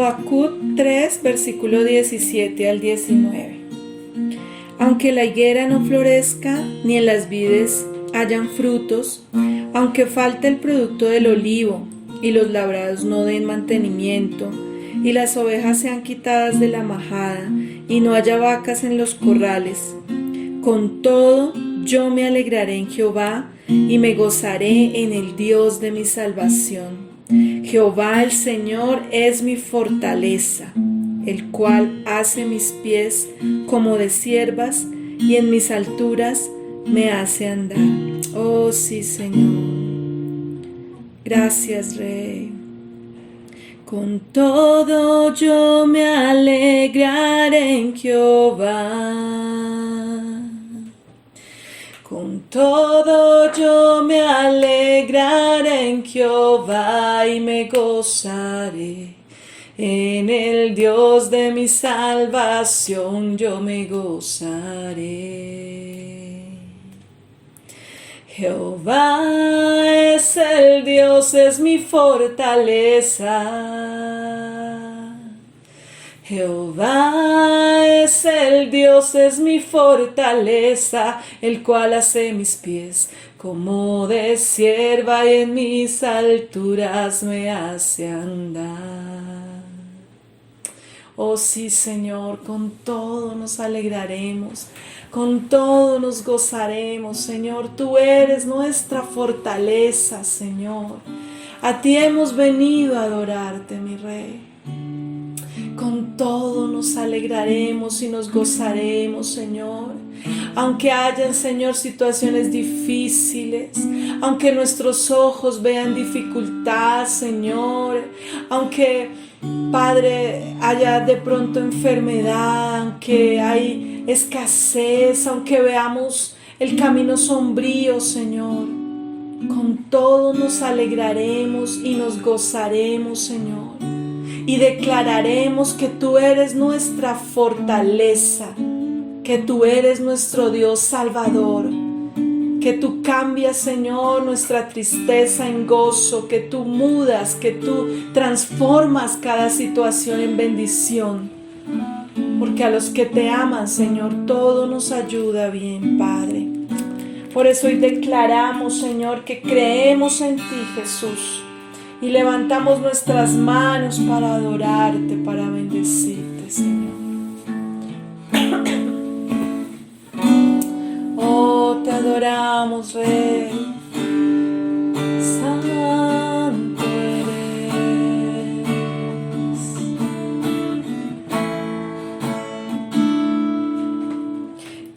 Habacuc 3, versículo 17 al 19. Aunque la higuera no florezca, ni en las vides hayan frutos, aunque falte el producto del olivo, y los labrados no den mantenimiento, y las ovejas sean quitadas de la majada, y no haya vacas en los corrales, con todo yo me alegraré en Jehová, y me gozaré en el Dios de mi salvación. Jehová el Señor es mi fortaleza, el cual hace mis pies como de ciervas, y en mis alturas me hace andar. Oh sí, Señor. Gracias, Rey. Con todo yo me alegraré en Jehová. Con todo yo me alegraré en Jehová y me gozaré. En el Dios de mi salvación yo me gozaré. Jehová es el Dios, es mi fortaleza. Jehová es el Dios, es mi fortaleza, el cual hace mis pies como de cierva y en mis alturas me hace andar. Oh sí, Señor, con todo nos alegraremos, con todo nos gozaremos, Señor. Tú eres nuestra fortaleza, Señor. A ti hemos venido a adorarte, mi Rey. Con todo nos alegraremos y nos gozaremos, Señor. Aunque hayan, Señor, situaciones difíciles, aunque nuestros ojos vean dificultad, Señor, aunque, Padre, haya de pronto enfermedad, aunque hay escasez, aunque veamos el camino sombrío, Señor, con todo nos alegraremos y nos gozaremos, Señor. Y declararemos que tú eres nuestra fortaleza, que tú eres nuestro Dios Salvador, que tú cambias, Señor, nuestra tristeza en gozo, que tú mudas, que tú transformas cada situación en bendición. Porque a los que te aman, Señor, todo nos ayuda bien, Padre. Por eso hoy declaramos, Señor, que creemos en ti, Jesús. Y levantamos nuestras manos para adorarte, para bendecirte, Señor. Oh, te adoramos, Rey. Santo eres.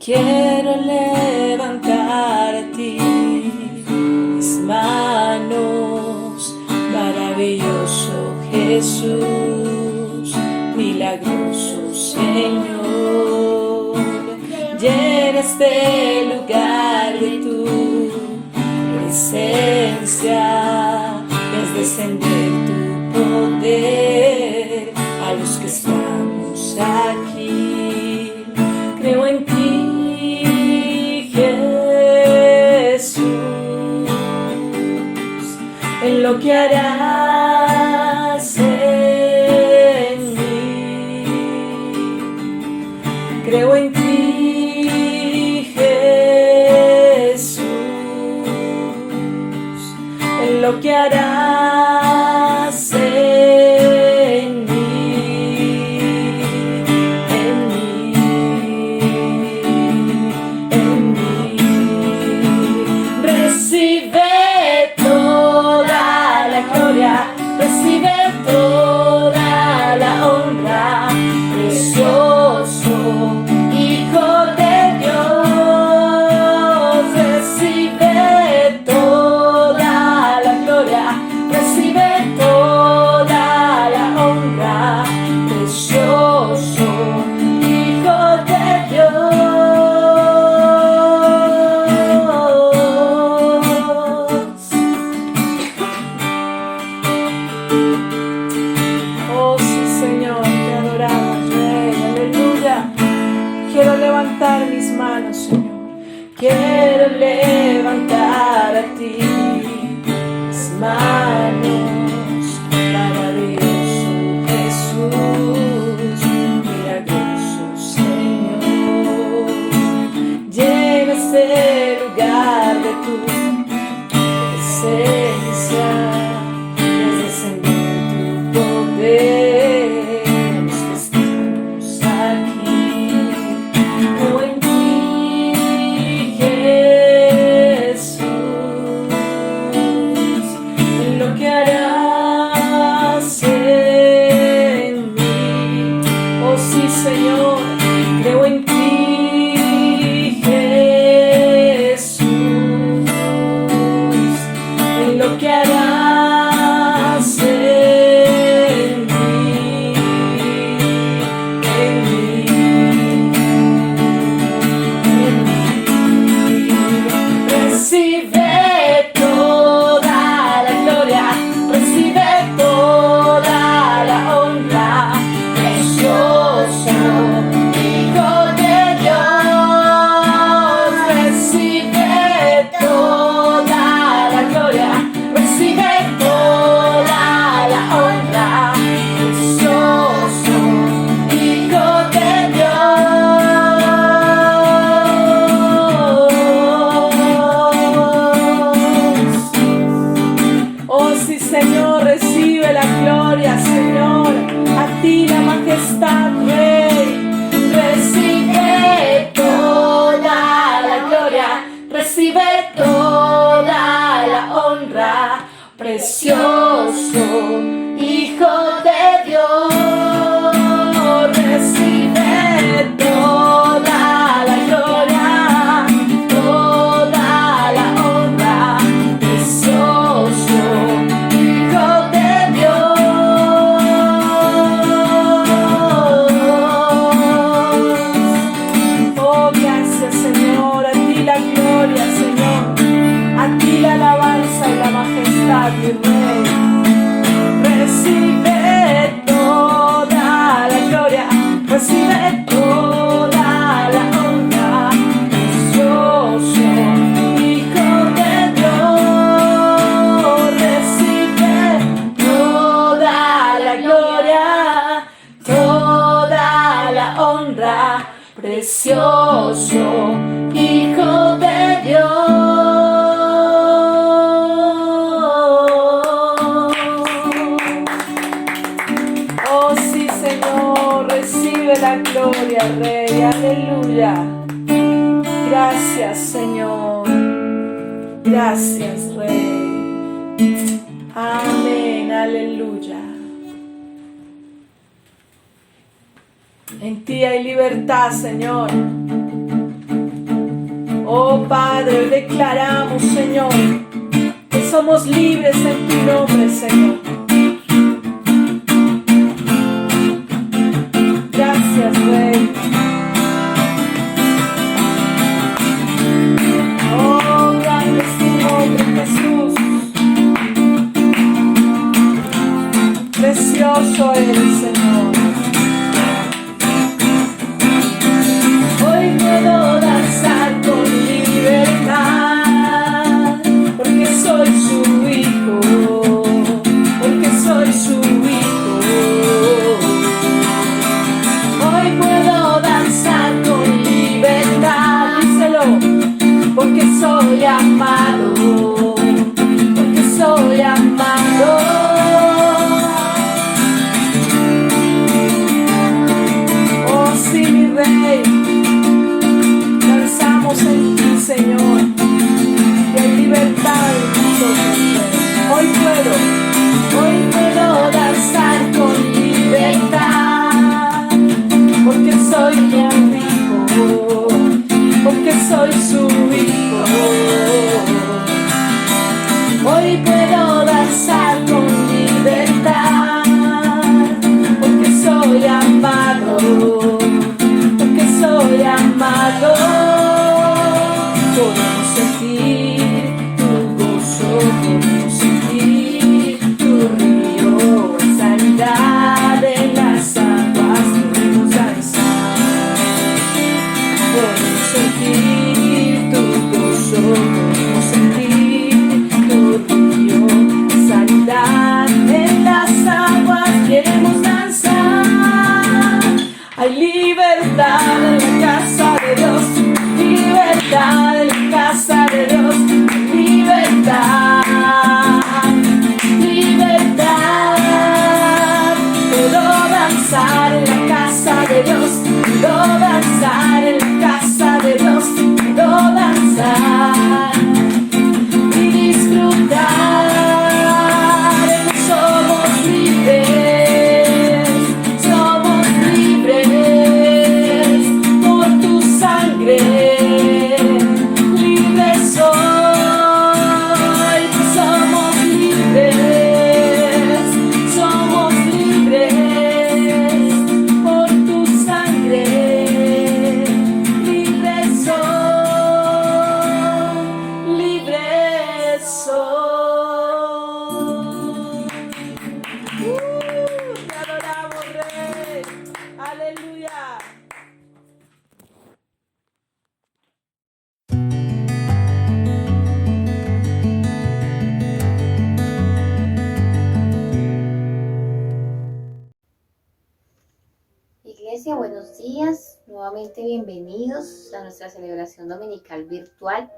Quiero levantar a ti mis manos. Maravilloso Jesús, milagroso Señor, llena este lugar de tu presencia, ves descender tu poder a los que estamos aquí. Creo en ti, Jesús, en lo que harás en mí. Creo en ti, Jesús, en lo que harás en mí, en mí, en mí. Recibe recibe toda la honra, precioso Hijo de Dios. Recibe toda la gloria, recibe toda la honra, precioso Hijo de Dios. Quiero levantar mis manos, Señor. Quiero levantar a ti mis manos. Maravilloso Jesús, presencia, es descender tu poder, los que estamos aquí, creo en ti, Jesús, en lo que harás en mí. Oh sí, Señor, creo en ti. Precioso Hijo de Dios, recibe toda la gloria, toda la honra. Precioso Hijo de Dios. Oh, gracias, Señor, a ti la gloria, Señor, a ti la alabanza y la majestad, mi Rey. Recibe toda la gloria, recibe toda la honra. Precioso Hijo de Dios, recibe toda la gloria, toda la honra. Precioso Hijo de Dios. La gloria, Rey, aleluya. Gracias, Señor. Gracias, Rey. Amén, aleluya. En ti hay libertad, Señor. Oh Padre, hoy declaramos, Señor, que somos libres en tu nombre, Señor. Gracias, Rey. Oh, grande es tu nombre, Jesús. Precioso eres, Señor. Hoy puedo danzar con libertad, porque soy su hijo, porque soy su hijo. Hoy puedo danzar con libertad, díselo, porque soy amado, porque soy amado. Oh sí, mi Rey, danzamos en ti, Señor, y hay libertad en nosotros. Hoy puedo danzar con libertad, porque soy tu hijo, porque soy su hijo. Hoy puedo danzar con libertad, porque soy amado, porque soy amado. Podemos sentir tu gozo, podemos sentir tu río, sanidad en las aguas, podemos danzar. Podemos sentir tu gozo, podemos sentir tu río, sanidad en las aguas, queremos danzar. Hay libertad en la casa de Dios, libertad en la casa de Dios, libertad. nuevamente bienvenidos a nuestra celebración dominical virtual.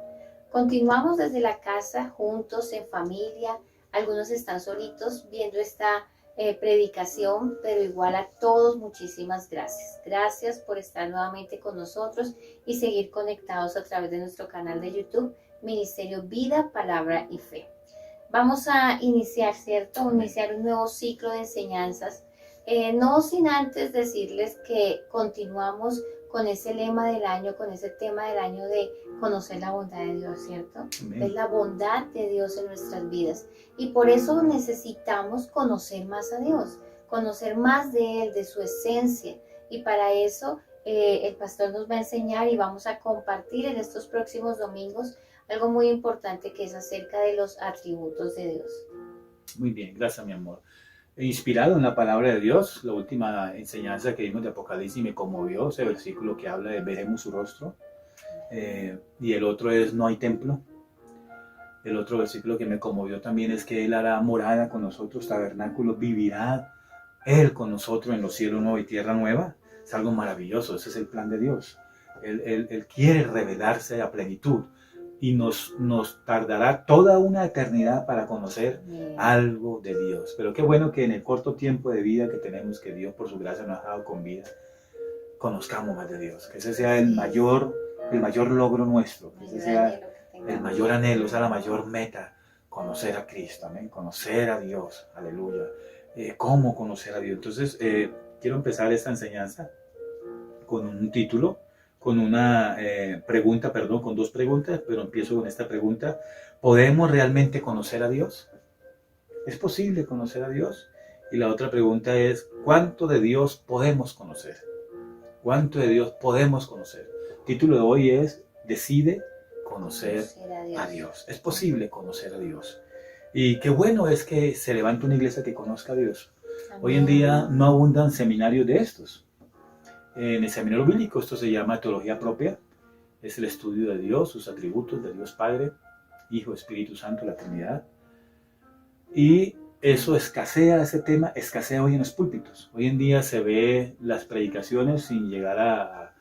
Continuamos desde la casa, juntos, en familia. Algunos están solitos viendo esta predicación, pero igual a todos muchísimas gracias. Gracias por estar nuevamente con nosotros y seguir conectados a través de nuestro canal de YouTube, Ministerio Vida, Palabra y Fe. Vamos a iniciar, ¿cierto? Iniciar un nuevo ciclo de enseñanzas. No sin antes decirles que continuamos con ese lema del año, con ese tema del año de conocer la bondad de Dios, ¿cierto? Amén. Es la bondad de Dios en nuestras vidas. Y por eso necesitamos conocer más a Dios, conocer más de Él, de su esencia. Y para eso el pastor nos va a enseñar y vamos a compartir en estos próximos domingos algo muy importante que es acerca de los atributos de Dios. Muy bien, gracias mi amor. Inspirado en la palabra de Dios, la última enseñanza que vimos de Apocalipsis me conmovió, ese versículo que habla de veremos su rostro, y el otro es no hay templo. El otro versículo que me conmovió también es que Él hará morada con nosotros, tabernáculo, vivirá Él con nosotros en los cielos nuevos y tierra nueva. Es algo maravilloso, ese es el plan de Dios. Él quiere revelarse a plenitud y nos tardará toda una eternidad para conocer algo de Dios. Pero qué bueno que en el corto tiempo de vida que tenemos, que Dios por su gracia nos ha dado con vida, conozcamos más de Dios. Que ese sea el mayor logro nuestro, que ese sea el mayor anhelo, esa es la mayor meta, conocer a Cristo, amén, conocer a Dios, aleluya. ¿Cómo conocer a Dios? Entonces, quiero empezar esta enseñanza con un título, con una pregunta, perdón, con dos preguntas, pero empiezo con esta pregunta. ¿Podemos realmente conocer a Dios? ¿Es posible conocer a Dios? Y la otra pregunta es, ¿cuánto de Dios podemos conocer? ¿Cuánto de Dios podemos conocer? El título de hoy es, decide conocer a Dios. Es posible conocer a Dios. Y qué bueno es que se levante una iglesia que conozca a Dios. Amén. Hoy en día no abundan seminarios de estos. En el seminario bíblico esto se llama teología propia. Es el estudio de Dios, sus atributos, de Dios Padre, Hijo, Espíritu Santo, la Trinidad. Y eso escasea, ese tema escasea hoy en los púlpitos. Hoy en día se ve las predicaciones sin llegar a...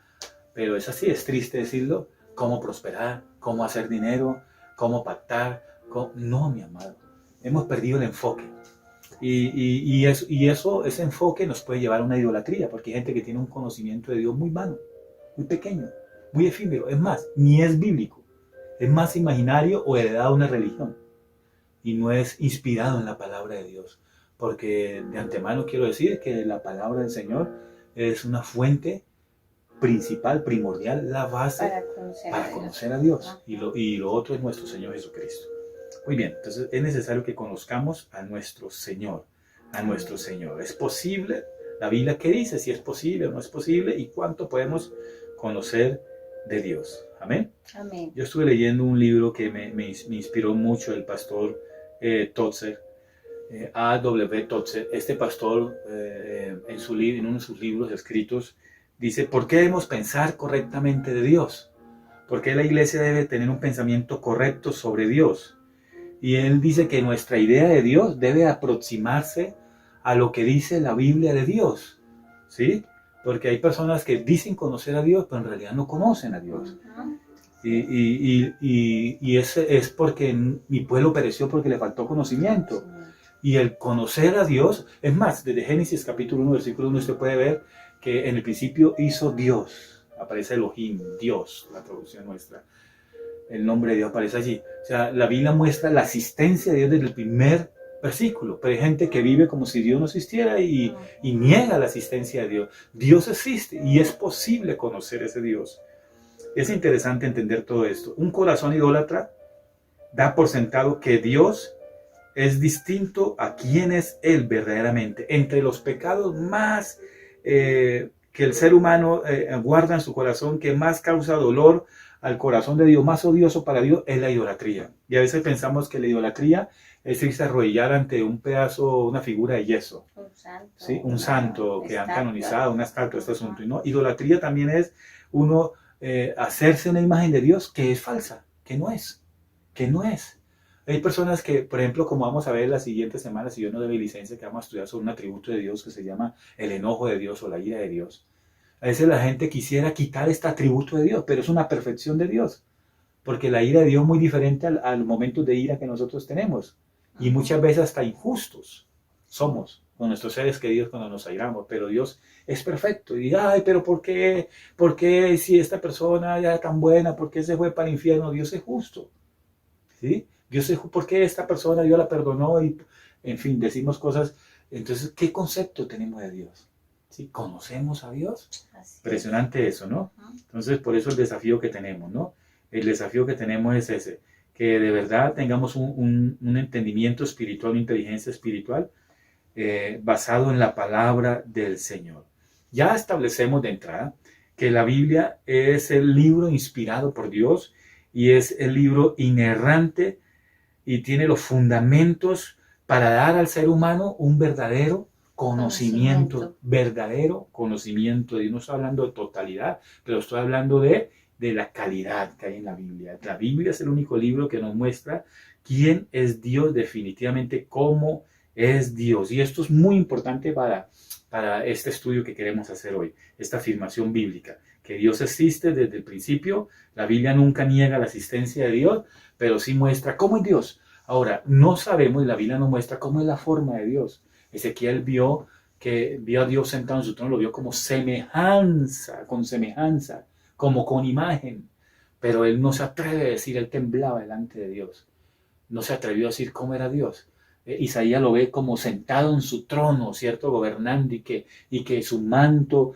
Pero es así, es triste decirlo, cómo prosperar, cómo hacer dinero, cómo pactar. No, mi amado, hemos perdido el enfoque. Y ese enfoque nos puede llevar a una idolatría, porque hay gente que tiene un conocimiento de Dios muy vano, muy pequeño, muy efímero. Es más, ni es bíblico, es más imaginario o heredado de una religión. Y no es inspirado en la palabra de Dios. Porque de antemano quiero decir que la palabra del Señor es una fuente principal, primordial, la base para conocer a Dios. Y lo otro es nuestro Señor Jesucristo. Muy bien, entonces es necesario que conozcamos a nuestro Señor, a nuestro Señor. ¿Es posible? La Biblia, ¿qué dice? Si es posible o no es posible y cuánto podemos conocer de Dios. Amén. Amén. Yo estuve leyendo un libro que me inspiró mucho, el pastor Tozer, A.W. Tozer. Este pastor en uno de sus libros escritos dice, ¿por qué debemos pensar correctamente de Dios? ¿Por qué la iglesia debe tener un pensamiento correcto sobre Dios? Y él dice que nuestra idea de Dios debe aproximarse a lo que dice la Biblia de Dios, ¿sí? Porque hay personas que dicen conocer a Dios, pero en realidad no conocen a Dios. Y ese es porque mi pueblo pereció porque le faltó conocimiento. Y el conocer a Dios, es más, desde Génesis capítulo 1, versículo 1, usted puede ver que en el principio hizo Dios. Aparece Elohim, Dios, la traducción nuestra. El nombre de Dios aparece allí. O sea, la Biblia muestra la existencia de Dios desde el primer versículo. Pero hay gente que vive como si Dios no existiera y niega la existencia de Dios. Dios existe y es posible conocer ese Dios. Es interesante entender todo esto. Un corazón idólatra da por sentado que Dios es distinto a quién es Él verdaderamente. Entre los pecados más que el ser humano guarda en su corazón, que más causa dolor al corazón de Dios, más odioso para Dios, es la idolatría. Y a veces pensamos que la idolatría es irse a arrodillar ante un pedazo, una figura de yeso. Un santo. ¿Sí? Un santo que han canonizado, una estatua, este asunto. Y no, idolatría también es uno hacerse una imagen de Dios que es falsa, que no es. Hay personas que, por ejemplo, como vamos a ver la siguiente semana, si yo no doy licencia, que vamos a estudiar sobre un atributo de Dios que se llama el enojo de Dios o la ira de Dios. A veces la gente quisiera quitar este atributo de Dios, pero es una perfección de Dios. Porque la ira de Dios es muy diferente al momento de ira que nosotros tenemos. Y muchas veces hasta injustos somos con nuestros seres queridos cuando nos airamos. Pero Dios es perfecto. Y diga, ay, pero ¿por qué? ¿Por qué si esta persona ya es tan buena? ¿Por qué se fue para el infierno? Dios es justo. ¿Sí? Dios es justo. ¿Por qué esta persona Dios la perdonó? Y, en fin, decimos cosas. Entonces, ¿qué concepto tenemos de Dios? ¿Sí? ¿Conocemos a Dios? Impresionante eso, ¿no? Entonces, por eso el desafío que tenemos, ¿no? El desafío que tenemos es ese, que de verdad tengamos un entendimiento espiritual, una inteligencia espiritual basado en la palabra del Señor. Ya establecemos de entrada que la Biblia es el libro inspirado por Dios y es el libro inerrante y tiene los fundamentos para dar al ser humano un verdadero conocimiento, verdadero conocimiento de Dios. No estoy hablando de totalidad, pero estoy hablando de la calidad que hay en la Biblia. La Biblia es el único libro que nos muestra quién es Dios definitivamente, cómo es Dios. Y esto es muy importante para este estudio que queremos hacer hoy, esta afirmación bíblica, que Dios existe desde el principio. La Biblia nunca niega la existencia de Dios, pero sí muestra cómo es Dios. Ahora, no sabemos y la Biblia nos muestra cómo es la forma de Dios. Ezequiel vio a Dios sentado en su trono, lo vio como semejanza, con semejanza, como con imagen, pero él no se atreve a decir, él temblaba delante de Dios, no se atrevió a decir cómo era Dios. Isaías lo ve como sentado en su trono, ¿cierto? Gobernando y que su manto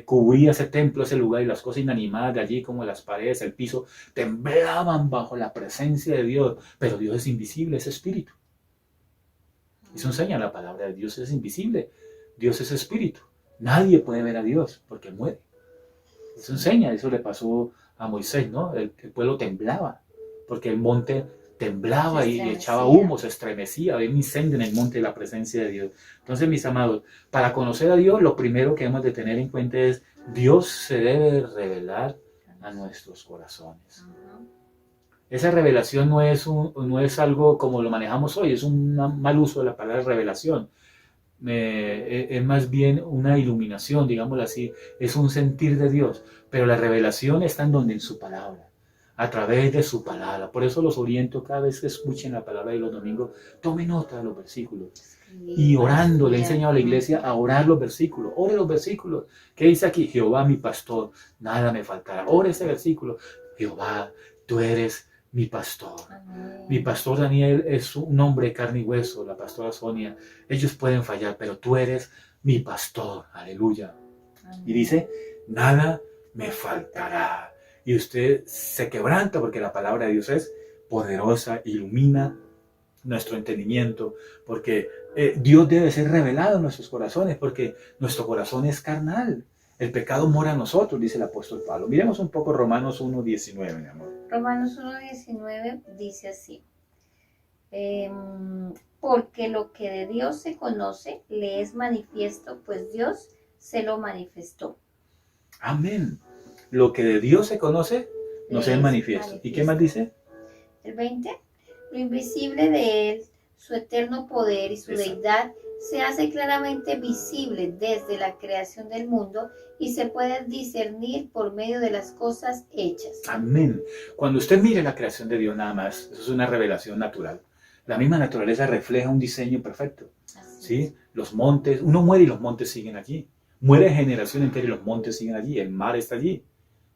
cubría ese templo, ese lugar, y las cosas inanimadas de allí, como las paredes, el piso, temblaban bajo la presencia de Dios, pero Dios es invisible, es espíritu. Eso enseña la palabra de Dios, es invisible, Dios es espíritu, nadie puede ver a Dios porque muere. Eso enseña, eso le pasó a Moisés, ¿no? El pueblo temblaba, porque el monte temblaba y echaba humo, se estremecía, había un incendio en el monte de la presencia de Dios. Entonces, mis amados, para conocer a Dios, lo primero que hemos de tener en cuenta es, Dios se debe revelar a nuestros corazones. Esa revelación no es algo como lo manejamos hoy, es un mal uso de la palabra revelación. Es más bien una iluminación, digámoslo así, es un sentir de Dios, pero la revelación está en su palabra, a través de su palabra. Por eso los oriento cada vez que escuchen la palabra de los domingos, tomen nota de los versículos y orando, le he enseñado a la iglesia a orar los versículos. Ore los versículos. ¿Qué dice aquí? Jehová mi pastor, nada me faltará. Ore ese versículo. Jehová, tú eres mi pastor. Mi pastor Daniel es un hombre de carne y hueso, la pastora Sonia. Ellos pueden fallar, pero tú eres mi pastor. Aleluya. Y dice, nada me faltará. Y usted se quebranta porque la palabra de Dios es poderosa, ilumina nuestro entendimiento, porque Dios debe ser revelado en nuestros corazones, porque nuestro corazón es carnal. El pecado mora en nosotros, dice el apóstol Pablo. Miremos un poco Romanos 1:19, mi amor. Romanos 1:19 dice así, porque lo que de Dios se conoce le es manifiesto, pues Dios se lo manifestó. Amén. Lo que de Dios se conoce nos es manifiesto. ¿Y qué más dice? El 20, lo invisible de Él, su eterno poder y su deidad, se hace claramente visible desde la creación del mundo y se puede discernir por medio de las cosas hechas. Amén. Cuando usted mire la creación de Dios nada más, eso es una revelación natural. La misma naturaleza refleja un diseño perfecto. ¿Sí? Los montes, uno muere y los montes siguen allí. Muere generación entera y los montes siguen allí. El mar está allí.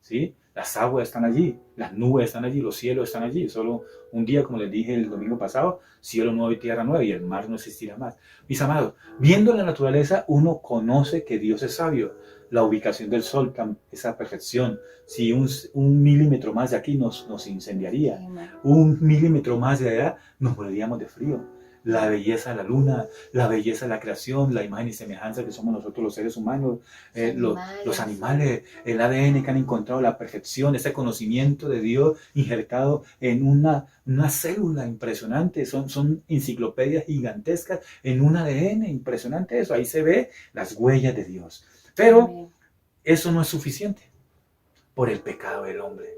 ¿Sí? Las aguas están allí, las nubes están allí, los cielos están allí. Solo un día, como les dije el domingo pasado, cielo nuevo y tierra nueva, y el mar no existirá más. Mis amados, viendo la naturaleza, uno conoce que Dios es sabio. La ubicación del sol, esa perfección. Si un milímetro más de aquí nos incendiaría, un milímetro más de allá nos moriríamos de frío. La belleza de la luna, la belleza de la creación, la imagen y semejanza que somos nosotros los seres humanos, los animales, el ADN que han encontrado, la perfección, ese conocimiento de Dios injertado en una célula impresionante, son enciclopedias gigantescas en un ADN impresionante eso, ahí se ve las huellas de Dios. Pero eso no es suficiente por el pecado del hombre.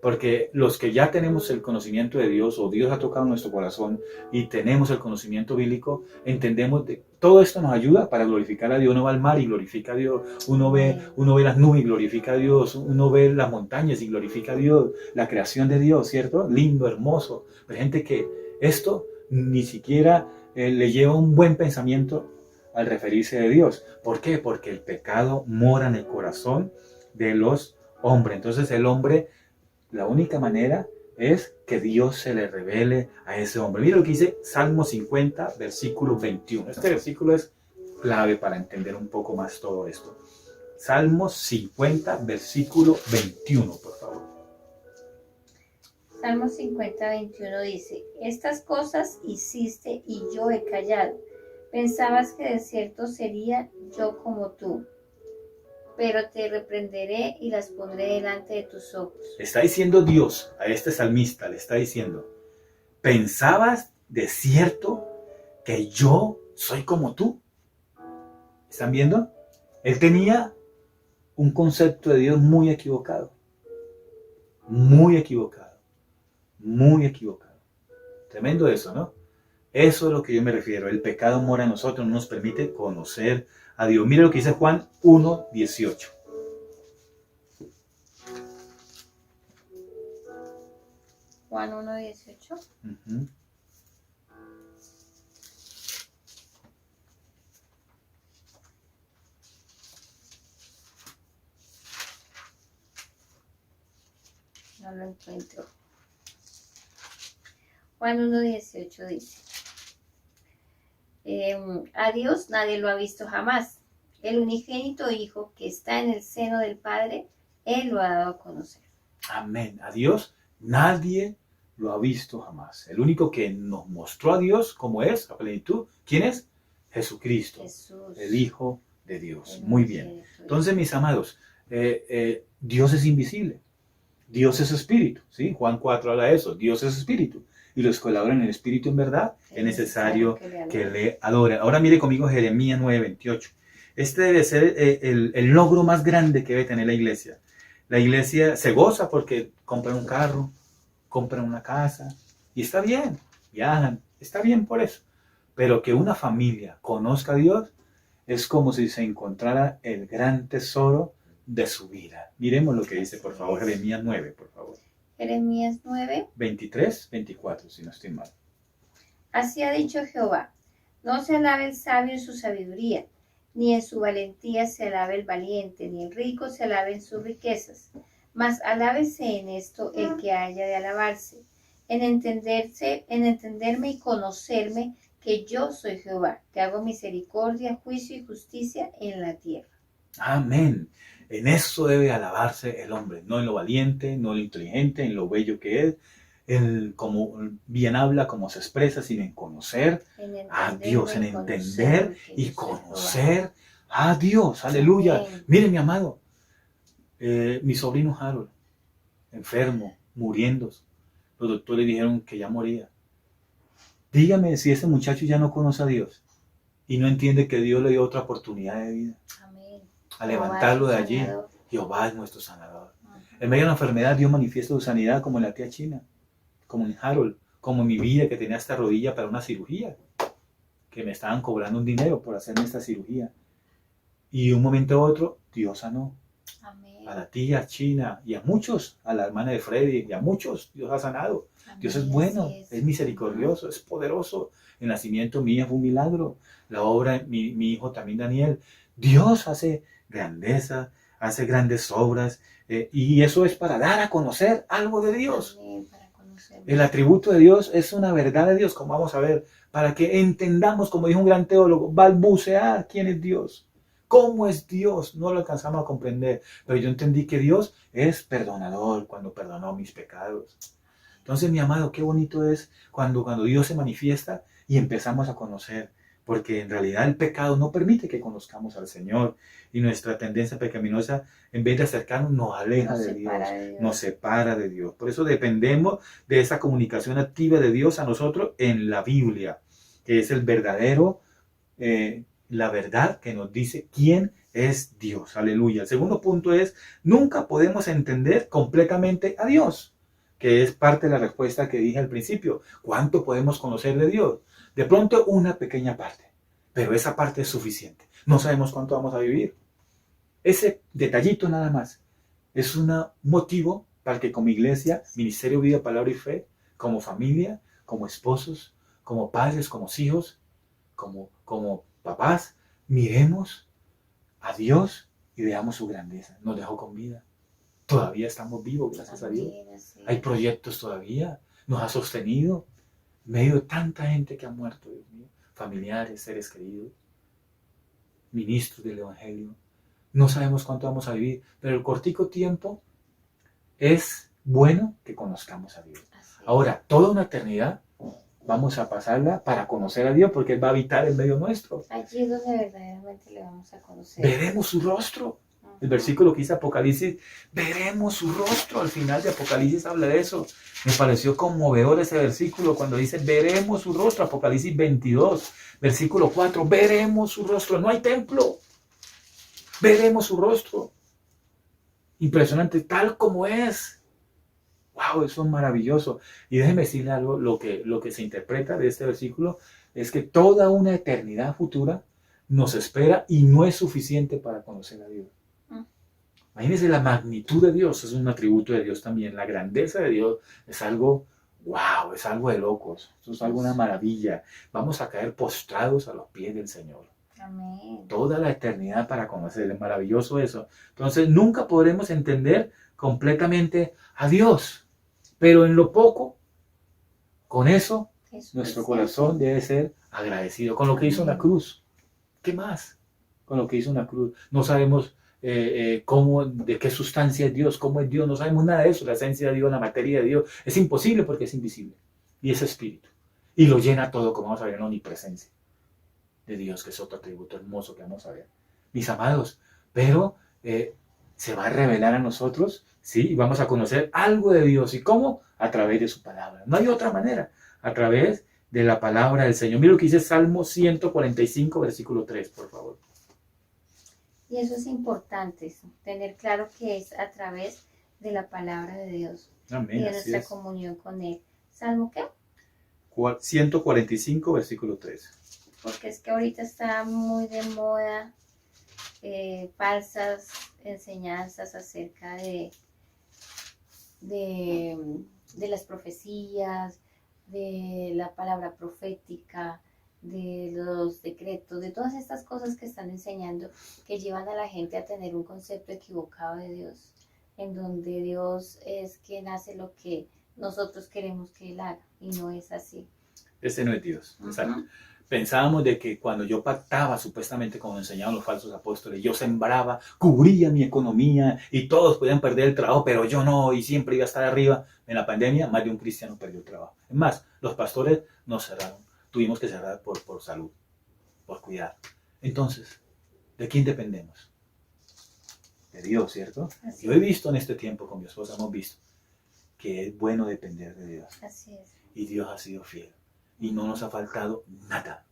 Porque los que ya tenemos el conocimiento de Dios, o Dios ha tocado nuestro corazón y tenemos el conocimiento bíblico, entendemos que todo esto nos ayuda para glorificar a Dios. Uno va al mar y glorifica a Dios, uno ve las nubes y glorifica a Dios, uno ve las montañas y glorifica a Dios, la creación de Dios, ¿cierto? Lindo, hermoso. Hay gente que esto ni siquiera le lleva un buen pensamiento al referirse a Dios. ¿Por qué? Porque el pecado mora en el corazón de los hombres. Entonces el hombre, la única manera es que Dios se le revele a ese hombre. Mira lo que dice Salmo 50, versículo 21. Este versículo es clave para entender un poco más todo esto. Salmo 50, versículo 21, por favor. Salmo 50, 21 dice: estas cosas hiciste y yo he callado. Pensabas que de cierto sería yo como tú, pero te reprenderé y las pondré delante de tus ojos. Está diciendo Dios a este salmista, le está diciendo: ¿pensabas de cierto que yo soy como tú? ¿Están viendo? Él tenía un concepto de Dios muy equivocado. Muy equivocado. Muy equivocado. Tremendo eso, ¿no? Eso es a lo que yo me refiero. El pecado mora en nosotros, no nos permite conocer a Dios. Mira lo que dice Juan 1, 18. Juan 1, 18. Uh-huh. No lo encuentro. Juan 1, 18 dice: a Dios nadie lo ha visto jamás. El unigénito Hijo que está en el seno del Padre, Él lo ha dado a conocer. Amén. A Dios nadie lo ha visto jamás. El único que nos mostró a Dios como es, a plenitud, ¿quién es? Jesucristo, Jesús, el Hijo de Dios. Muy bien. Entonces, mis amados, Dios es invisible. Dios es espíritu, ¿sí? Juan 4 habla de eso. Dios es espíritu. Y los que adoran en el espíritu en verdad, es necesario que le adoren. Ahora mire conmigo Jeremías 9:28. Este debe ser el logro más grande que debe tener la iglesia. La iglesia se goza porque compran un carro, compran una casa, y está bien, viajan, está bien por eso. Pero que una familia conozca a Dios es como si se encontrara el gran tesoro de su vida. Miremos lo que dice, por favor, Jeremías 9, por favor. Jeremías 9. 23, 24, si no estoy mal. Así ha dicho Jehová: no se alabe el sabio en su sabiduría, ni en su valentía se alabe el valiente, ni el rico se alabe en sus riquezas. Mas alábese en esto el que haya de alabarse, en entenderme y conocerme, que yo soy Jehová, que hago misericordia, juicio y justicia en la tierra. Amén. En eso debe alabarse el hombre, no en lo valiente, no en lo inteligente, en lo bello que es, en cómo bien habla, cómo se expresa, sino en conocer a Dios, en entender y conocer a Dios. Aleluya. Amén. Miren, mi amado, mi sobrino Harold, enfermo, muriendo. Los doctores dijeron que ya moría. Dígame si ese muchacho ya no conoce a Dios y no entiende que Dios le dio otra oportunidad de vida. Amén. A levantarlo de allí. Jehová es nuestro sanador. En medio de la enfermedad, Dios manifiesta su sanidad, como en la tía China, como en Harold, como en mi vida, que tenía esta rodilla para una cirugía, que me estaban cobrando un dinero por hacerme esta cirugía. Y de un momento a otro, Dios sanó. Amén. A la tía China y a muchos, a la hermana de Freddy y a muchos, Dios ha sanado. Amén. Dios es bueno, es misericordioso, es poderoso. El nacimiento mío fue un milagro. La obra, mi hijo también Daniel. Dios hace grandeza, hace grandes obras, y eso es para dar a conocer algo de Dios. Amén, para conocerlo. El atributo de Dios es una verdad de Dios, como vamos a ver, para que entendamos, como dijo un gran teólogo, balbucear quién es Dios. ¿Cómo es Dios? No lo alcanzamos a comprender, pero yo entendí que Dios es perdonador cuando perdonó mis pecados. Entonces, mi amado, qué bonito es cuando Dios se manifiesta y empezamos a conocer, porque en realidad el pecado no permite que conozcamos al Señor, y nuestra tendencia pecaminosa, en vez de acercarnos, nos aleja de Dios, nos separa de Dios. Por eso dependemos de esa comunicación activa de Dios a nosotros en la Biblia, que es el verdadero, la verdad que nos dice quién es Dios. Aleluya. El segundo punto es, nunca podemos entender completamente a Dios. que es parte de la respuesta que dije al principio. ¿Cuánto podemos conocer de Dios? De pronto una pequeña parte, pero esa parte es suficiente. No sabemos cuánto vamos a vivir. Ese detallito nada más es un motivo para que como iglesia, Ministerio Vida, Palabra y Fe, como familia, como esposos, como padres, como hijos, como papás, miremos a Dios y veamos su grandeza. Nos dejó con vida. Todavía estamos vivos, gracias a Dios. Hay proyectos todavía. Nos ha sostenido en medio de tanta gente que ha muerto, Dios mío. Familiares, seres queridos, ministros del Evangelio. No sabemos cuánto vamos a vivir, pero el cortico tiempo es bueno que conozcamos a Dios. Ahora, toda una eternidad vamos a pasarla para conocer a Dios, porque Él va a habitar en medio nuestro. Allí es donde verdaderamente le vamos a conocer. Veremos su rostro. El versículo que dice Apocalipsis, veremos su rostro. Al final de Apocalipsis habla de eso. Me pareció conmovedor ese versículo cuando dice, veremos su rostro. Apocalipsis 22, versículo 4, veremos su rostro. No hay templo. Veremos su rostro. Impresionante, tal como es. Wow, eso es maravilloso. Y déjeme decirle algo, lo que se interpreta de este versículo es que toda una eternidad futura nos espera y no es suficiente para conocer a Dios. Imagínense la magnitud de Dios, es un atributo de Dios también. La grandeza de Dios es algo, wow, es algo de locos. Eso es algo, una maravilla. Vamos a caer postrados a los pies del Señor. Amén. Toda la eternidad para conocerle, maravilloso eso. Entonces nunca podremos entender completamente a Dios, pero en lo poco, con eso, nuestro corazón debe ser agradecido con lo que hizo en la cruz. ¿Qué más? Con lo que hizo en la cruz. No sabemos cómo, de qué sustancia es Dios, cómo es Dios, no sabemos nada de eso, la esencia de Dios, la materia de Dios. Es imposible porque es invisible. Y es espíritu. Y lo llena todo, como vamos a ver en la omnipresencia de Dios, que es otro atributo hermoso que vamos a ver. Mis amados, pero se va a revelar a nosotros, ¿sí? Y vamos a conocer algo de Dios. ¿Y cómo? A través de su palabra. No hay otra manera. A través de la palabra del Señor. Mira lo que dice Salmo 145, versículo 3, por favor. Y eso es importante, tener claro que es a través de la palabra de Dios. Amén, y de nuestra comunión con Él. ¿Salmo qué? 145, versículo 3. Porque es que ahorita está muy de moda falsas enseñanzas acerca de las profecías, de la palabra profética, de los decretos, de todas estas cosas que están enseñando, que llevan a la gente a tener un concepto equivocado de Dios, en donde Dios es quien hace lo que nosotros queremos que Él haga, y no es así. Ese no es Dios, exacto. Pensábamos de que cuando yo pactaba, supuestamente como enseñaban los falsos apóstoles, yo sembraba, cubría mi economía y todos podían perder el trabajo, pero yo no, y siempre iba a estar arriba. En la pandemia, más de un cristiano perdió el trabajo. Es más, los pastores nos cerraron. Tuvimos que cerrar por salud, por cuidar. Entonces, ¿de quién dependemos? De Dios, ¿cierto? Yo he visto en este tiempo, con mi esposa hemos visto, que es bueno depender de Dios. Así es. Y Dios ha sido fiel. Y no nos ha faltado nada.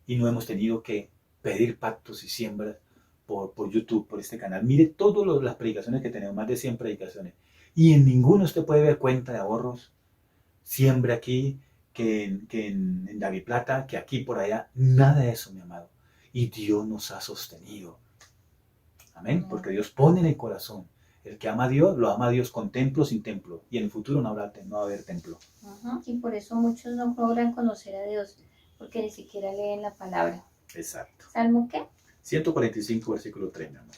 Y no hemos tenido que pedir pactos y siembras por YouTube, por este canal. Mire todas las predicaciones que tenemos, más de 100 predicaciones. Y en ninguno usted puede ver cuenta de ahorros, siembra aquí, que en David Plata, que aquí por allá. Nada de eso, mi amado. Y Dios nos ha sostenido. Amén. Porque Dios pone en el corazón. El que ama a Dios, lo ama a Dios con templo, sin templo. Y en el futuro no va a haber templo. Y por eso muchos no logran conocer a Dios, porque ni siquiera leen la palabra. Exacto. ¿Salmo qué? 145, versículo 3, mi amor.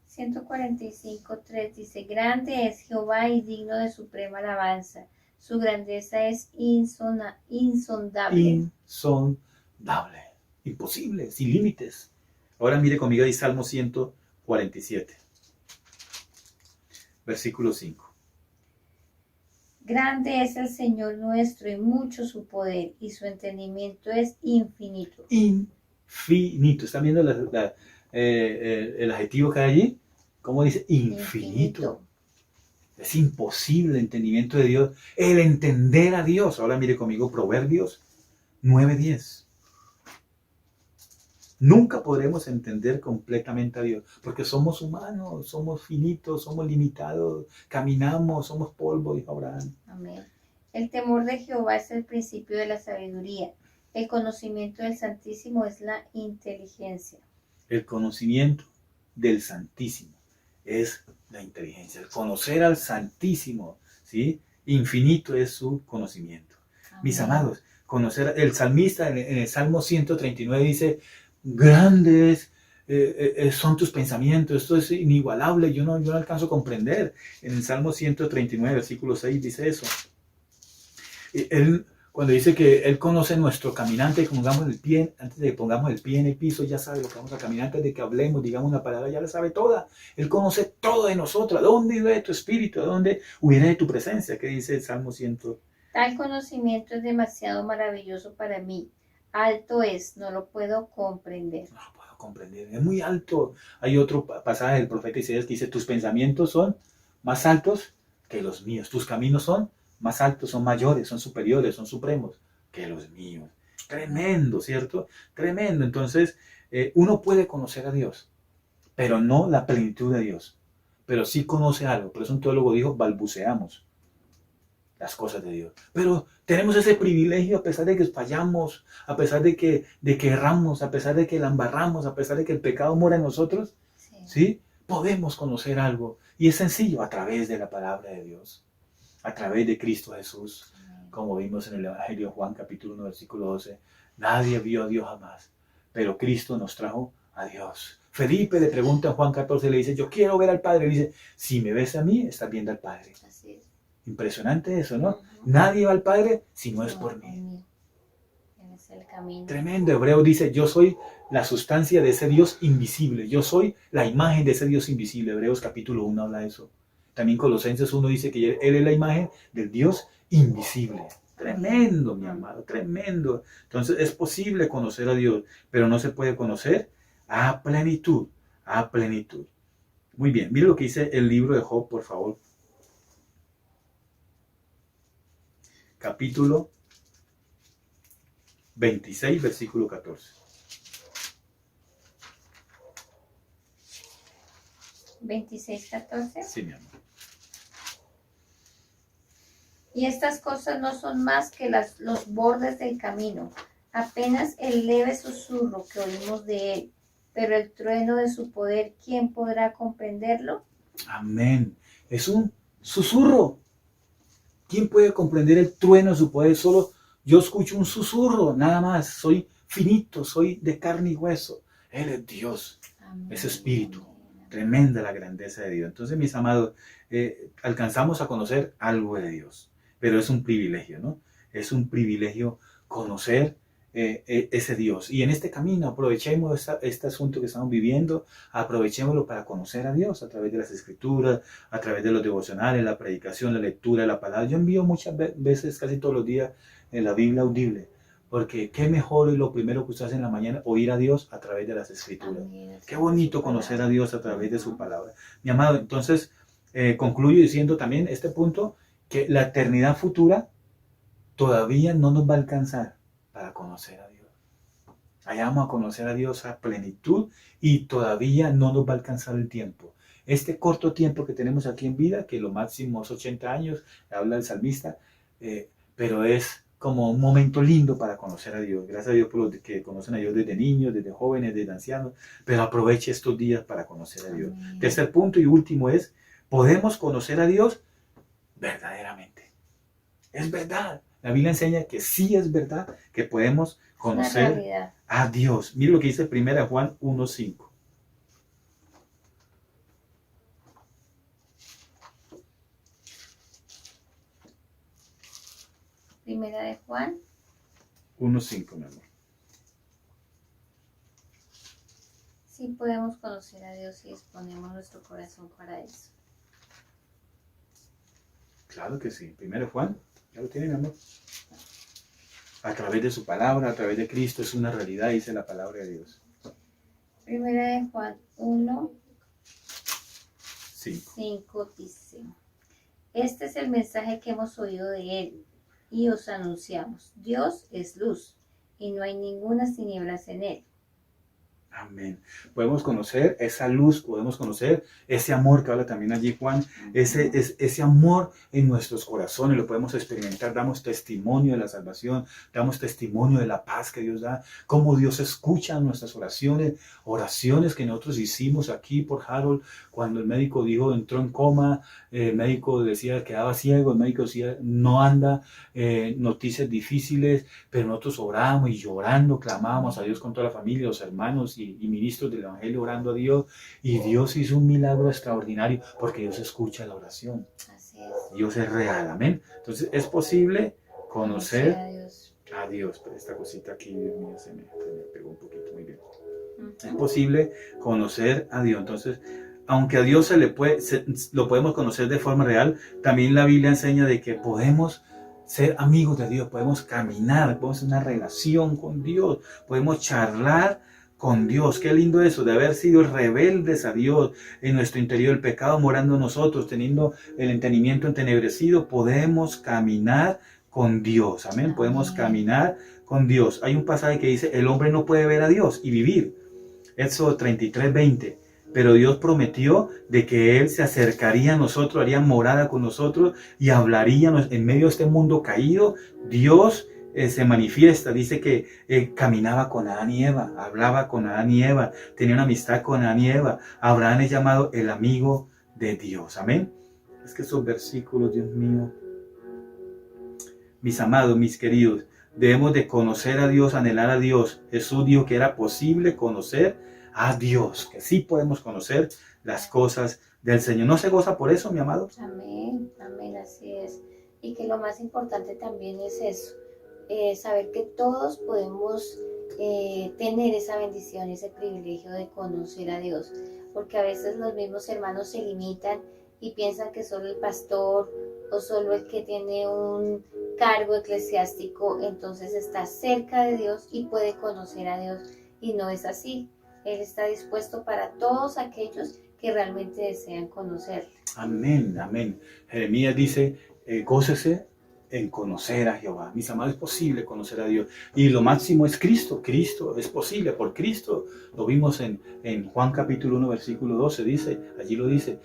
145, 3 dice, grande es Jehová y digno de suprema alabanza. Su grandeza es insondable. Insondable. Imposible, sin límites. Ahora mire conmigo ahí Salmo 147, versículo 5. Grande es el Señor nuestro y mucho su poder, y su entendimiento es infinito. Infinito. ¿Están viendo el adjetivo que hay allí? ¿Cómo dice? Infinito. Es imposible el entendimiento de Dios. El entender a Dios. Ahora mire conmigo Proverbios 9:10. Nunca podremos entender completamente a Dios, porque somos humanos, somos finitos, somos limitados, caminamos, somos polvo, dijo Abraham. Amén. El temor de Jehová es el principio de la sabiduría. El conocimiento del Santísimo es la inteligencia. El conocimiento del Santísimo es la inteligencia. El conocer al Santísimo, ¿sí? Infinito es su conocimiento. Amén. Mis amados, conocer, el salmista en el Salmo 139 dice, grandes son tus pensamientos, esto es inigualable, yo no alcanzo a comprender. En el Salmo 139, versículo 6 dice eso. Él, cuando dice que Él conoce nuestro caminante, pongamos el pie, antes de que pongamos el pie en el piso, ya sabe lo que vamos a caminar, antes de que hablemos, digamos una palabra, ya la sabe toda. Él conoce todo de nosotros. ¿A dónde irá tu espíritu? ¿A dónde huirá de tu presencia? ¿Qué dice el Salmo 100? Tal conocimiento es demasiado maravilloso para mí. Alto es, no lo puedo comprender. No lo puedo comprender, es muy alto. Hay otro pasaje del profeta Isaías que dice, tus pensamientos son más altos que los míos, tus caminos son más altos, son mayores, son superiores, son supremos que los míos. Tremendo, ¿cierto? Tremendo. Entonces, uno puede conocer a Dios, pero no la plenitud de Dios. Pero sí conoce algo. Por eso un teólogo dijo, balbuceamos las cosas de Dios. Pero tenemos ese privilegio a pesar de que fallamos, a pesar de que erramos, a pesar de que la embarramos, a pesar de que el pecado mora en nosotros, ¿sí? Podemos conocer algo. Y es sencillo, a través de la palabra de Dios, a través de Cristo Jesús, como vimos en el Evangelio de Juan capítulo 1 versículo 12. Nadie vio a Dios jamás, pero Cristo nos trajo a Dios. Felipe le pregunta en Juan 14, le dice, yo quiero ver al Padre. Le dice, si me ves a mí, estás viendo al Padre. Así es. Impresionante eso, ¿no? Nadie va al Padre si no es por mí. Él es el camino. Tremendo. Hebreo dice, yo soy la sustancia de ese Dios invisible. Yo soy la imagen de ese Dios invisible. Hebreos capítulo 1 habla de eso. También Colosenses 1 dice que Él es la imagen del Dios invisible. Tremendo, mi amado, tremendo. Entonces es posible conocer a Dios, pero no se puede conocer a plenitud, a plenitud. Muy bien, mire lo que dice el libro de Job, por favor. Capítulo 26, versículo 14. 26:14. Sí, mi amor. Y estas cosas no son más que los bordes del camino, apenas el leve susurro que oímos de él, pero el trueno de su poder, ¿quién podrá comprenderlo? Amén. Es un susurro. ¿Quién puede comprender el trueno de su poder? Solo yo escucho un susurro, nada más. Soy finito, soy de carne y hueso. Él es Dios, Amén. es espíritu. Tremenda la grandeza de Dios. Entonces, mis amados, alcanzamos a conocer algo de Dios, pero es un privilegio, ¿no? Es un privilegio conocer ese Dios. Y en este camino aprovechemos este asunto que estamos viviendo, aprovechémoslo para conocer a Dios a través de las escrituras, a través de los devocionales, la predicación, la lectura de la palabra. Yo envío muchas veces, casi todos los días, en la Biblia audible, porque qué mejor es lo primero que usted hace en la mañana, oír a Dios a través de las escrituras. Amén. Qué bonito conocer a Dios a través de su palabra. Mi amado, entonces concluyo diciendo también este punto, que la eternidad futura todavía no nos va a alcanzar para conocer a Dios. Allá vamos a conocer a Dios a plenitud y todavía no nos va a alcanzar el tiempo. Este corto tiempo que tenemos aquí en vida, que lo máximo es 80 años, habla el salmista, pero es como un momento lindo para conocer a Dios. Gracias a Dios por los que conocen a Dios desde niños, desde jóvenes, desde ancianos, pero aproveche estos días para conocer a Dios. Amén. Tercer punto y último es, podemos conocer a Dios verdaderamente. Es verdad. La Biblia enseña que sí es verdad que podemos conocer a Dios. Mire lo que dice 1 Juan 1:5. Primera de Juan 1:5, mi amor. sí podemos conocer a Dios y exponemos nuestro corazón para eso. Claro que sí. 1 Juan, ya lo tiene, mi amor. A través de su palabra, a través de Cristo, es una realidad, dice la palabra de Dios. Primera de Juan 1, 5. 5 dice, este es el mensaje que hemos oído de él y os anunciamos. Dios es luz y no hay ninguna tinieblas en él. Amén. Podemos conocer esa luz, podemos conocer ese amor que habla también allí Juan, ese amor en nuestros corazones, lo podemos experimentar, damos testimonio de la salvación, damos testimonio de la paz que Dios da, cómo Dios escucha nuestras oraciones, oraciones que nosotros hicimos aquí por Harold, cuando el médico dijo entró en coma, el médico decía que quedaba ciego, el médico decía no anda, noticias difíciles, pero nosotros orábamos y llorando, clamábamos a Dios con toda la familia, los hermanos y ministros del Evangelio orando a Dios, y Dios hizo un milagro extraordinario porque Dios escucha la oración. Así es. Dios es real, amén. Entonces es posible conocer a Dios. a Dios. Pero esta cosita aquí, Dios mío, se me pegó un poquito, muy bien. Es posible conocer a Dios. Entonces, aunque a Dios lo podemos conocer de forma real, también la Biblia enseña de que podemos ser amigos de Dios, podemos caminar, podemos tener una relación con Dios, podemos charlar con Dios. Qué lindo eso, de haber sido rebeldes a Dios, en nuestro interior el pecado morando en nosotros, teniendo el entendimiento entenebrecido, podemos caminar con Dios, amén, podemos caminar con Dios. Hay un pasaje que dice, el hombre no puede ver a Dios y vivir, Éxodo 33:20. Pero Dios prometió de que Él se acercaría a nosotros, haría morada con nosotros y hablaría en medio de este mundo caído. Dios se manifiesta, dice que caminaba con Adán y Eva, hablaba con Adán y Eva, tenía una amistad con Adán y Eva. Abraham es llamado el amigo de Dios, amén. Es que esos versículos, Dios mío, mis amados, mis queridos, debemos de conocer a Dios, anhelar a Dios. Jesús dijo que era posible conocer a Dios, que sí podemos conocer las cosas del Señor. ¿No se goza por eso, mi amado? Amén, amén, así es. Y que lo más importante también es eso, saber que todos podemos tener esa bendición, ese privilegio de conocer a Dios, porque a veces los mismos hermanos se limitan y piensan que solo el pastor o solo el que tiene un cargo eclesiástico entonces está cerca de Dios y puede conocer a Dios, y no es así. Él está dispuesto para todos aquellos que realmente desean conocerle. Amén, amén. Jeremías dice, gócese en conocer a Jehová. Mis amados, es posible conocer a Dios. Y lo máximo es Cristo. Cristo es posible. Por Cristo lo vimos en Juan capítulo 1, versículo 12. Dice, allí lo dice,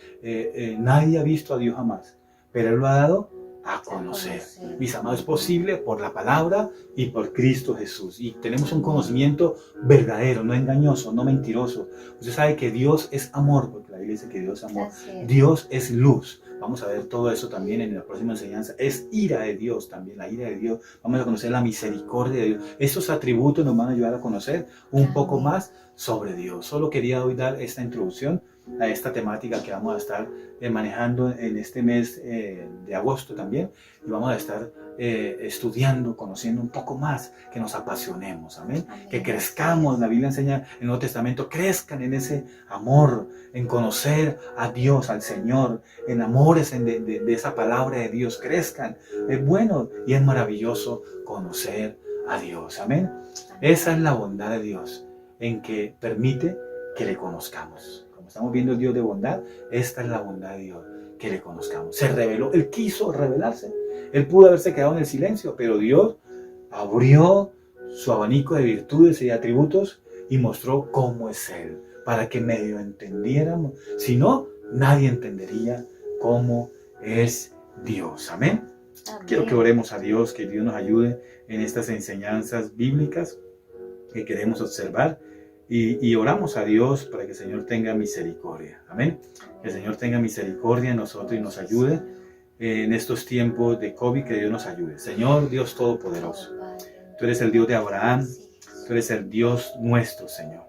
nadie ha visto a Dios jamás, pero Él lo ha dado a conocer. Mis amados, es posible por la palabra y por Cristo Jesús. Y tenemos un conocimiento verdadero, no engañoso, no mentiroso. Usted sabe que Dios es amor, porque la Biblia dice que Dios es amor. Dios es luz. Vamos a ver todo eso también en la próxima enseñanza. Es ira de Dios también, la ira de Dios. Vamos a conocer la misericordia de Dios. Estos atributos nos van a ayudar a conocer un poco más sobre Dios. Solo quería hoy dar esta introducción a esta temática que vamos a estar manejando en este mes de agosto también, y vamos a estar estudiando, conociendo un poco más, que nos apasionemos, amén, que crezcamos. La Biblia enseña en el Nuevo Testamento, crezcan en ese amor, en conocer a Dios, al Señor, enamórense de esa palabra de Dios, crezcan. Es bueno y es maravilloso conocer a Dios, amén. Esa es la bondad de Dios, en que permite que le conozcamos. Estamos viendo el Dios de bondad. Esta es la bondad de Dios, que le conozcamos. Se reveló, Él quiso revelarse. Él pudo haberse quedado en el silencio, pero Dios abrió su abanico de virtudes y atributos y mostró cómo es Él, para que medio entendiéramos. Si no, nadie entendería cómo es Dios. Amén. Quiero que oremos a Dios, que Dios nos ayude en estas enseñanzas bíblicas que queremos observar. Y oramos a Dios para que el Señor tenga misericordia. Amén. Que el Señor tenga misericordia en nosotros y nos ayude en estos tiempos de COVID. Que Dios nos ayude. Señor Dios Todopoderoso, tú eres el Dios de Abraham, tú eres el Dios nuestro, Señor.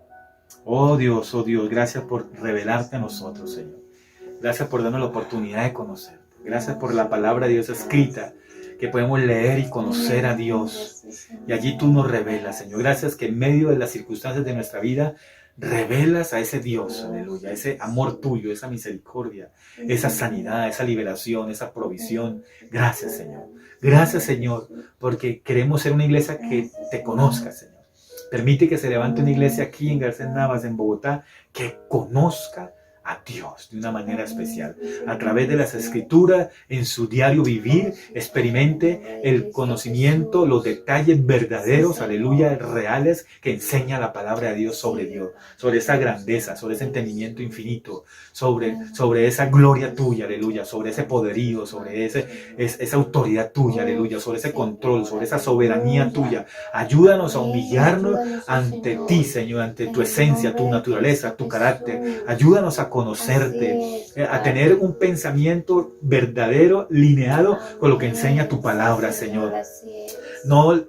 Oh Dios, gracias por revelarte a nosotros, Señor. Gracias por darnos la oportunidad de conocerte. Gracias por la palabra de Dios escrita, que podemos leer y conocer a Dios. Y allí tú nos revelas, Señor. Gracias que en medio de las circunstancias de nuestra vida revelas a ese Dios, aleluya, ese amor tuyo, esa misericordia, esa sanidad, esa liberación, esa provisión. Gracias, Señor. Gracias, Señor, porque queremos ser una iglesia que te conozca, Señor. Permite que se levante una iglesia aquí en Garcés Navas, en Bogotá, que conozca a Dios de una manera especial. A través de las Escrituras, en su diario vivir, experimente el conocimiento, los detalles verdaderos, aleluya, reales, que enseña la palabra de Dios, sobre esa grandeza, sobre ese entendimiento infinito, sobre esa gloria tuya, aleluya, sobre ese poderío, sobre esa autoridad tuya, aleluya, sobre ese control, sobre esa soberanía tuya. Ayúdanos a humillarnos ante ti, Señor, ante tu esencia, tu naturaleza, tu carácter. Ayúdanos a conocerte, a tener un pensamiento verdadero, lineado con lo que enseña tu palabra, Señor. No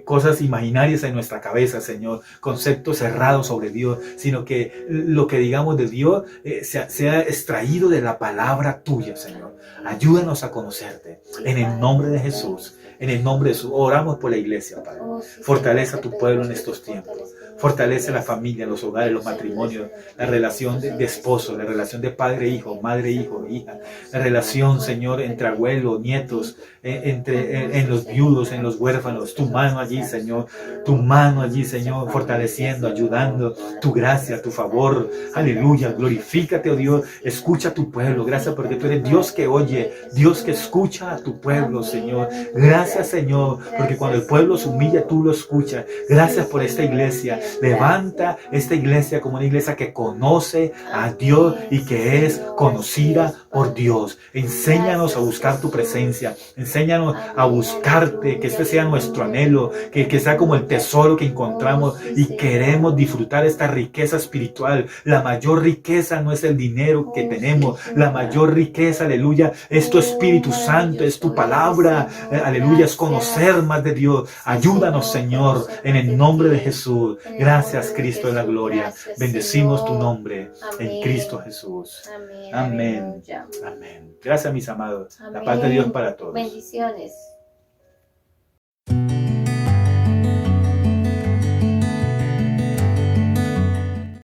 cosas imaginarias en nuestra cabeza, Señor, conceptos cerrados sobre Dios, sino que lo que digamos de Dios sea extraído de la palabra tuya, Señor. Ayúdanos a conocerte en el nombre de Jesús. En el nombre de Jesús, oramos por la iglesia, Padre. Fortalece a tu pueblo en estos tiempos. Fortalece la familia, los hogares, los matrimonios, la relación de esposo, la relación de padre-hijo, madre-hijo, hija. La relación, Señor, entre abuelos, nietos, en los viudos, en los huérfanos. Tu mano allí, Señor. Tu mano allí, Señor, fortaleciendo, ayudando. Tu gracia, tu favor. Aleluya. Glorifícate, oh Dios. Escucha a tu pueblo. Gracias porque tú eres Dios que oye, Dios que escucha a tu pueblo, Señor. Gracias, Señor, porque cuando el pueblo se humilla, tú lo escuchas. Gracias por esta iglesia. Levanta esta iglesia como una iglesia que conoce a Dios y que es conocida por Dios. Enséñanos a buscar tu presencia. Enséñanos a buscarte, que este sea nuestro anhelo, que sea como el tesoro que encontramos y queremos disfrutar esta riqueza espiritual. La mayor riqueza no es el dinero que tenemos. La mayor riqueza, aleluya, es tu Espíritu Santo, es tu palabra. Aleluya, es conocer más de Dios. Ayúdanos, Señor, en el nombre de Jesús. Gracias, Cristo de la gloria. Bendecimos tu nombre en Cristo Jesús. Amén. Amén. Gracias, mis amados. La paz de Dios para todos. Bendiciones.